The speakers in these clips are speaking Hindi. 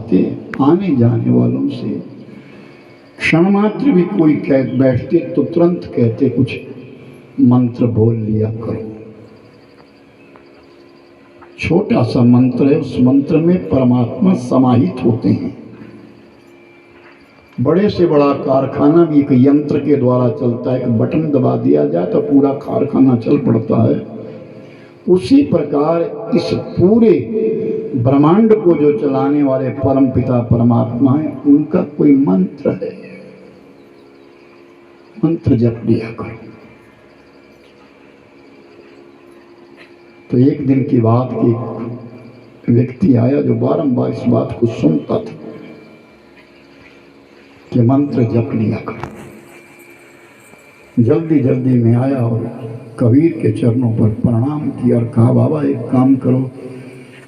चाहते आने जाने वालों से क्षण मात्र भी कोई कह बैठते तो तुरंत कहते कुछ मंत्र बोल लिया करो। छोटा सा मंत्र है, उस मंत्र में परमात्मा समाहित होते हैं। बड़े से बड़ा कारखाना भी एक यंत्र के द्वारा चलता है, एक बटन दबा दिया जाए तो पूरा कारखाना चल पड़ता है। उसी प्रकार इस पूरे ब्रह्मांड को जो चलाने वाले परम पिता परमात्मा है, उनका कोई मंत्र है, मंत्र जप लिया करो। तो एक दिन की बात, एक व्यक्ति आया जो बारंबार इस बात को सुनता था कि मंत्र जप लिया करो। जल्दी जल्दी में आया और कबीर के चरणों पर प्रणाम किया और कहा, बाबा एक काम करो,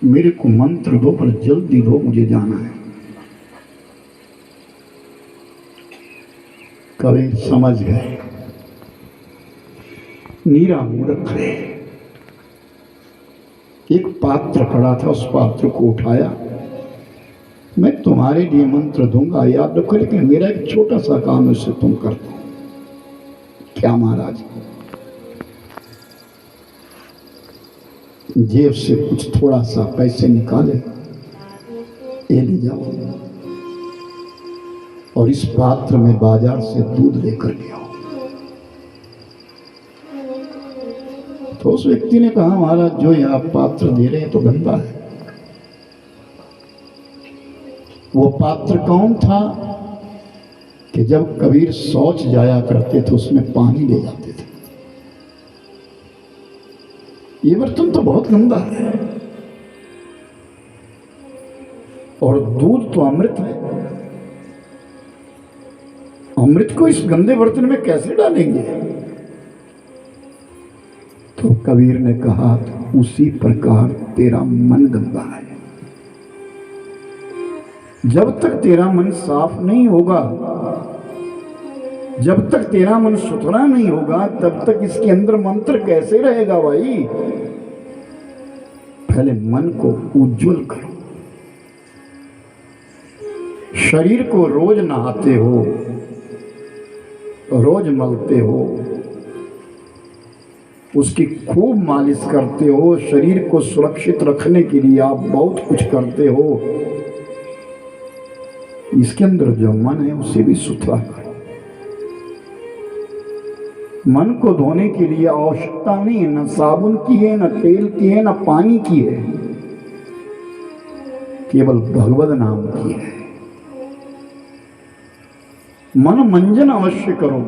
मेरे को मंत्र दो पर जल्दी दो, मुझे जाना है। कबीर समझ गए नीरा मूर्ख है। एक पात्र पड़ा था, उस पात्र को उठाया, मैं तुम्हारे लिए मंत्र दूंगा, याद रखो, लेकिन मेरा एक छोटा सा काम है, उसे तुम कर दो। क्या महाराज? जेब से कुछ थोड़ा सा पैसे निकाले, ये ले जाओ और इस पात्र में बाजार से दूध लेकर के आओ। तो उस व्यक्ति ने कहा, महाराज जो ये आप पात्र दे रहे हैं तो गंदा है। वो पात्र कौन था कि जब कबीर शौच जाया करते थे उसमें पानी ले जाते थे। ये बर्तन तो बहुत गंदा है और दूध तो अमृत है, अमृत को इस गंदे बर्तन में कैसे डालेंगे? तो कबीर ने कहा, उसी प्रकार तेरा मन गंदा है। जब तक तेरा मन साफ नहीं होगा, जब तक तेरा मन सुथरा नहीं होगा, तब तक इसके अंदर मंत्र कैसे रहेगा भाई? पहले मन को उज्जवल करो। शरीर को रोज नहाते हो, रोज मलते हो, उसकी खूब मालिश करते हो, शरीर को सुरक्षित रखने के लिए आप बहुत कुछ करते हो। इसके अंदर जो मन है उसे भी सुथरा करो। मन को धोने के लिए आवश्यकता नहीं है, न साबुन की है, न तेल की है, न पानी की है, केवल भगवत नाम की है। मन मंजन अवश्य करो।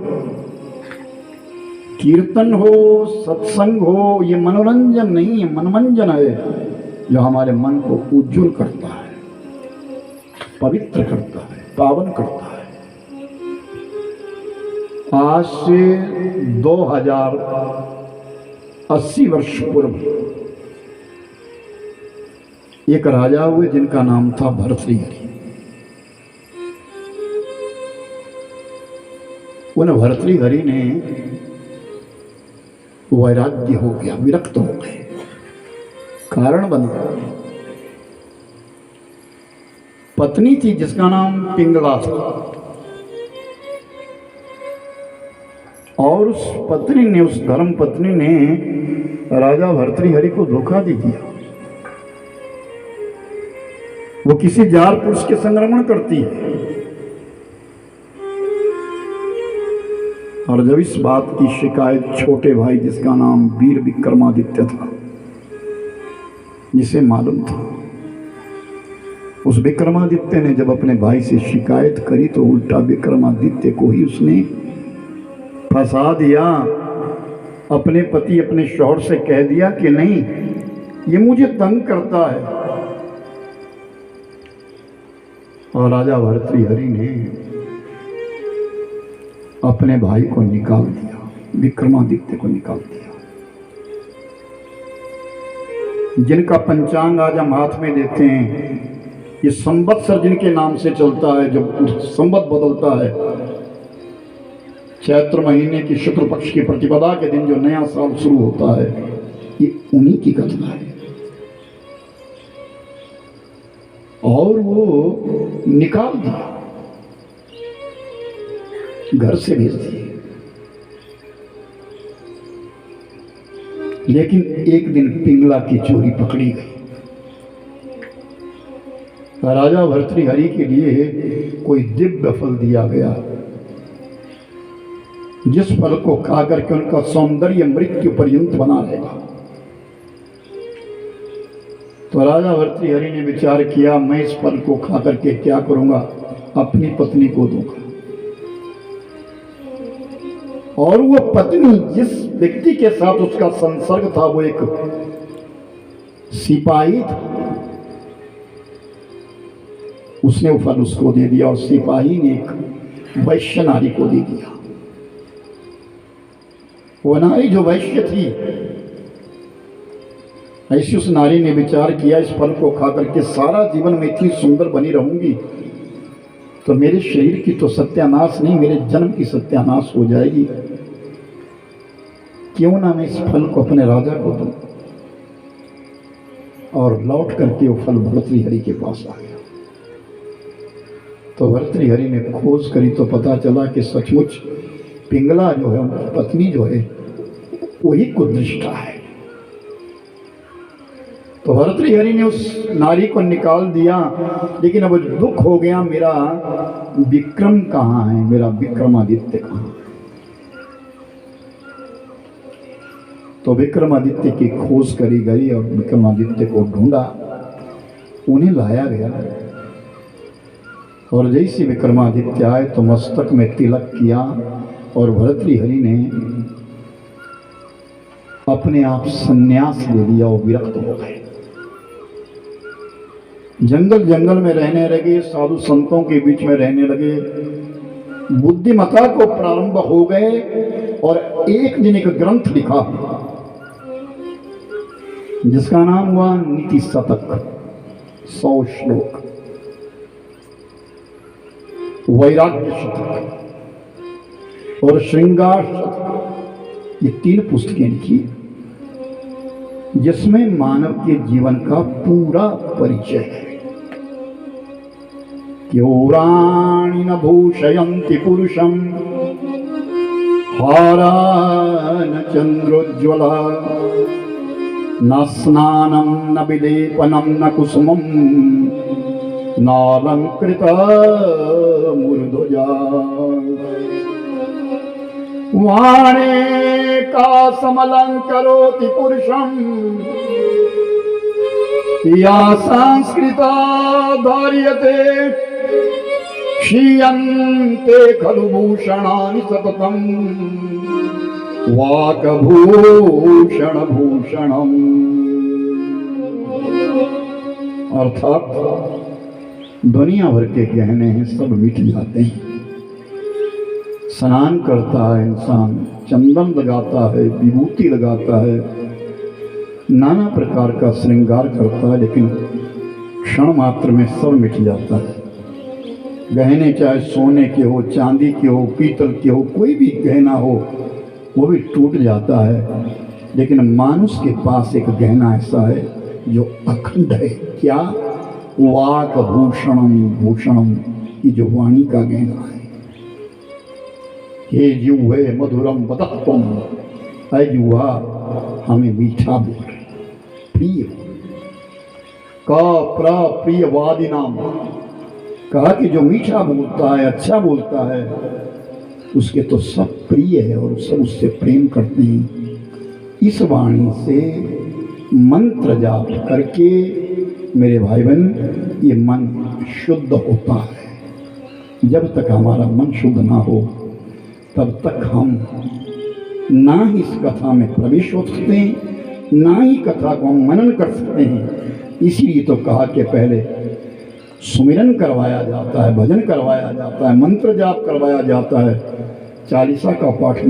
कीर्तन हो, सत्संग हो, ये मनोरंजन नहीं है, मनमंजन है, जो हमारे मन को उज्जवल करता है, पवित्र करता है, पावन करता है। आज से 2080 वर्ष पूर्व एक राजा हुए जिनका नाम था भर्तृहरि। उन भर्तृहरि ने वैराग्य हो गया, विरक्त हो गए, कारण बन गया। पत्नी थी जिसका नाम पिंगला था और उस पत्नी ने, उस धर्म पत्नी ने राजा भर्तृहरि को धोखा दे दिया। वो किसी जार पुरुष के संक्रमण करती है और जब इस बात की शिकायत छोटे भाई जिसका नाम वीर विक्रमादित्य था, जिसे मालूम था, उस विक्रमादित्य ने जब अपने भाई से शिकायत करी तो उल्टा विक्रमादित्य को ही उसने फंसा दिया। अपने पति, अपने शौहर से कह दिया कि नहीं, ये मुझे तंग करता है। और राजा भर्तृहरि ने अपने भाई को निकाल दिया, विक्रमादित्य को निकाल दिया। जिनका पंचांग आज हम हाथ में लेते हैं, ये संवत्सर जिनके नाम से चलता है, जब संवत बदलता है, चैत्र महीने की शुक्ल पक्ष की प्रतिपदा के दिन जो नया साल शुरू होता है, ये उन्हीं की कथा है। और वो निकाल दिया, घर से भेज दिए। लेकिन एक दिन पिंगला की चोरी पकड़ी गई। राजा भर्तृहरि के लिए कोई दिव्य फल दिया गया, जिस फल को खाकर के उनका सौंदर्य मृत्यु पर्यंत बना रहेगा। तो राजा भर्तृहरि ने विचार किया, मैं इस फल को खाकर के क्या करूंगा, अपनी पत्नी को दूंगा। और वो पत्नी जिस व्यक्ति के साथ उसका संसर्ग था वो एक सिपाही था, उसने वो फल उसको दे दिया और सिपाही ने एक वैश्य नारी को दे दिया। वो नारी जो वैश्य थी, ऐसी उस नारी ने विचार किया, इस फल को खाकर के सारा जीवन में इतनी सुंदर बनी रहूंगी तो मेरे शरीर की तो सत्यानाश नहीं, मेरे जन्म की सत्यानाश हो जाएगी। क्यों ना मैं इस फल को अपने राजा को दूं। और लौट करके वो फल भर्तृहरि के पास आ गया। तो भर्तृहरि ने खोज करी तो पता चला कि सचमुच पिंगला जो है, उनकी पत्नी जो है, वही कुदृष्टा है। तो भर्तृहरि ने उस नारी को निकाल दिया। लेकिन अब दुख हो गया, मेरा विक्रम कहाँ है, मेरा विक्रमादित्य कहाँ है। तो विक्रमादित्य की खोज करी गई और विक्रमादित्य को ढूंढा, उन्हें लाया गया। और जैसे विक्रमादित्य आए तो मस्तक में तिलक किया और भर्तृहरि ने अपने आप संन्यास ले लिया और विरक्त हो गए। जंगल जंगल में रहने लगे, साधु संतों के बीच में रहने लगे, बुद्धिमता को प्रारंभ हो गए। और एक दिन एक ग्रंथ लिखा जिसका नाम हुआ नीति शतक, 100 श्लोक, वैराग्य शतक और श्रृंगार शतक, ये 3 पुस्तकें लिखी जिसमें मानव के जीवन का पूरा परिचय है। क्योराणि न भूषयन्ति पुरुषं हारा न चंद्रोज्ज्वला, न स्नानं न विलेपनं न कुसुमं नालंकृता मुर्ध्वजा। वाणे का समलंकरोति पुरुषं या संस्कृता धार्यते, क्षीयन्ते खलु भूषणानि सततं वाक्भूषण भूषणम्। अर्थात दुनिया भर के गहने हैं, सब मिट जाते हैं। स्नान करता है इंसान, चंदन लगाता है, विभूति लगाता है, नाना प्रकार का श्रृंगार करता है, लेकिन क्षण मात्र में सब मिट जाता है। गहने चाहे सोने के हो, चांदी के हो, पीतल के हो, कोई भी गहना हो वो भी टूट जाता है। लेकिन मानुष के पास एक गहना ऐसा है जो अखंड है। क्या? वाक भूषणम भूषणम, ये जो वाणी का गहना है। हे जिह्वे मधुरम वदः त्वं, ऐ जिह्वा हमें मीठा बोल, प्रिय का प्रियवादी नाम, कहा कि जो मीठा बोलता है, अच्छा बोलता है, उसके तो सब प्रिय है और सब उससे प्रेम करते हैं। इस वाणी से मंत्र जाप करके मेरे भाई बहन ये मन शुद्ध होता है। जब तक हमारा मन शुद्ध ना हो तब तक हम ना ही इस कथा में प्रवेश हो सकते हैं, ना ही कथा को हम मनन कर सकते हैं। इसीलिए तो कहा कि पहले सुमिरन करवाया जाता है, भजन करवाया जाता है, मंत्र जाप करवाया जाता है, चालीसा का पाठ